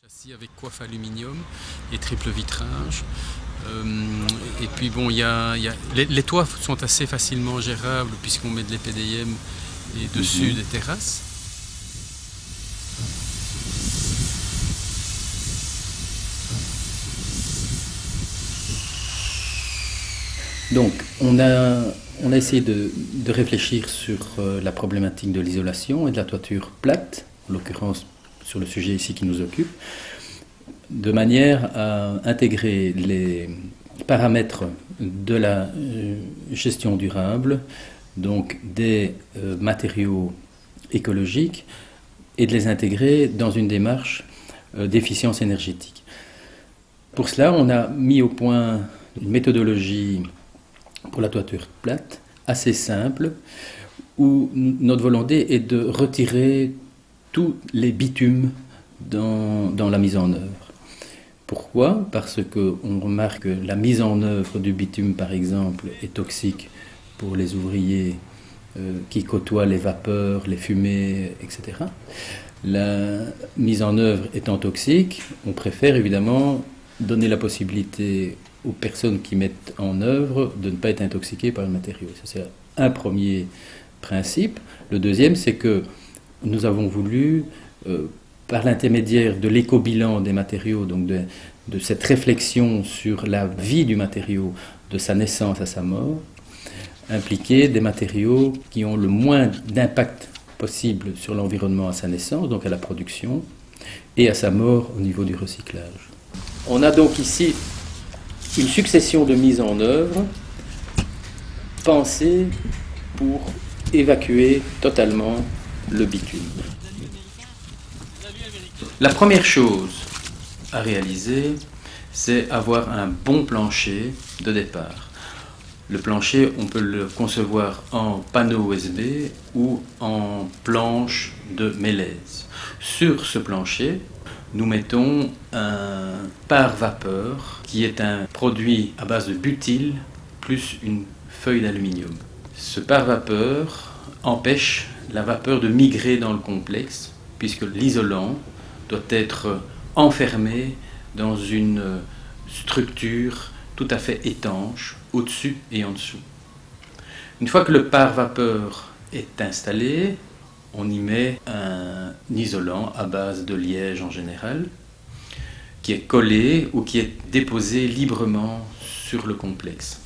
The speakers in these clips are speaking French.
Châssis avec coiffe aluminium et triple vitrage. Et puis bon, les toits sont assez facilement gérables puisqu'on met de l'EPDM et dessus des terrasses. Donc, on a essayé de réfléchir sur la problématique de l'isolation et de la toiture plate, en l'occurrence sur le sujet ici qui nous occupe, de manière à intégrer les paramètres de la gestion durable, donc des matériaux écologiques, et de les intégrer dans une démarche d'efficience énergétique. Pour cela, on a mis au point une méthodologie pour la toiture plate, assez simple, où notre volonté est de retirer tous les bitumes dans la mise en œuvre. Pourquoi ? Parce qu'on remarque que la mise en œuvre du bitume, par exemple, est toxique pour les ouvriers qui côtoient les vapeurs, les fumées, etc. La mise en œuvre étant toxique, on préfère évidemment donner la possibilité aux personnes qui mettent en œuvre de ne pas être intoxiquées par le matériau. Ça, c'est un premier principe. Le deuxième, c'est que nous avons voulu, par l'intermédiaire de l'éco-bilan des matériaux, donc de cette réflexion sur la vie du matériau, de sa naissance à sa mort, impliquer des matériaux qui ont le moins d'impact possible sur l'environnement à sa naissance, donc à la production, et à sa mort au niveau du recyclage. On a donc ici une succession de mises en œuvre pensées pour évacuer totalement le bitume. La première chose à réaliser, c'est avoir un bon plancher de départ. Le plancher, on peut le concevoir en panneau USB ou en planche de mélèze. Sur ce plancher, nous mettons un pare-vapeur qui est un produit à base de butyl plus une feuille d'aluminium. Ce pare-vapeur empêche la vapeur de migrer dans le complexe puisque l'isolant doit être enfermé dans une structure tout à fait étanche au-dessus et en dessous. Une fois que le pare-vapeur est installé, on y met un isolant à base de liège en général, qui est collé ou qui est déposé librement sur le complexe.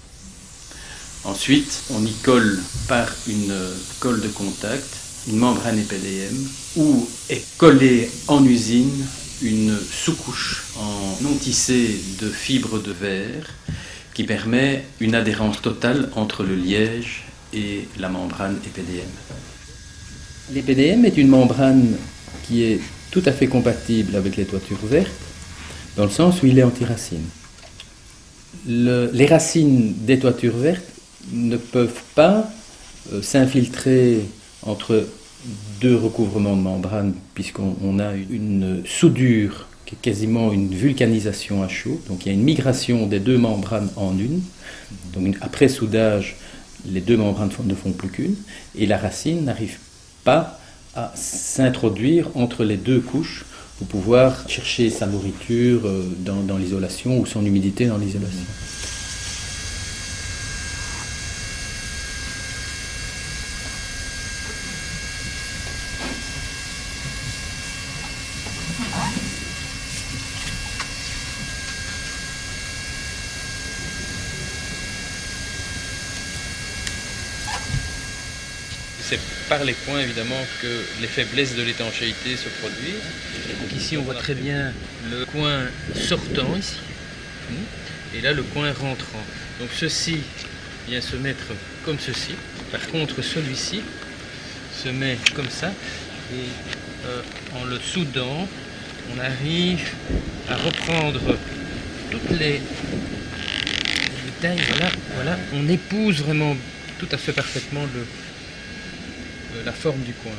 Ensuite, on y colle par une colle de contact une membrane EPDM où est collée en usine une sous-couche en non tissé de fibres de verre qui permet une adhérence totale entre le liège et la membrane EPDM. L'EPDM est une membrane qui est tout à fait compatible avec les toitures vertes, dans le sens où il est anti-racine. Les racines des toitures vertes ne peuvent pas s'infiltrer entre deux recouvrements de membrane, puisqu'on a une soudure qui est quasiment une vulcanisation à chaud. Donc il y a une migration des deux membranes en une. Donc après soudage, les deux membranes ne font plus qu'une, et la racine n'arrive pas à s'introduire entre les deux couches pour pouvoir chercher sa nourriture dans l'isolation ou son humidité dans l'isolation. C'est par les coins évidemment que les faiblesses de l'étanchéité se produisent. Donc ici on voit très bien le coin sortant ici, et là le coin rentrant. Donc ceci vient se mettre comme ceci. Par contre celui-ci se met comme ça, et en le soudant, on arrive à reprendre toutes les tailles. Voilà, on épouse vraiment tout à fait parfaitement la forme du coin.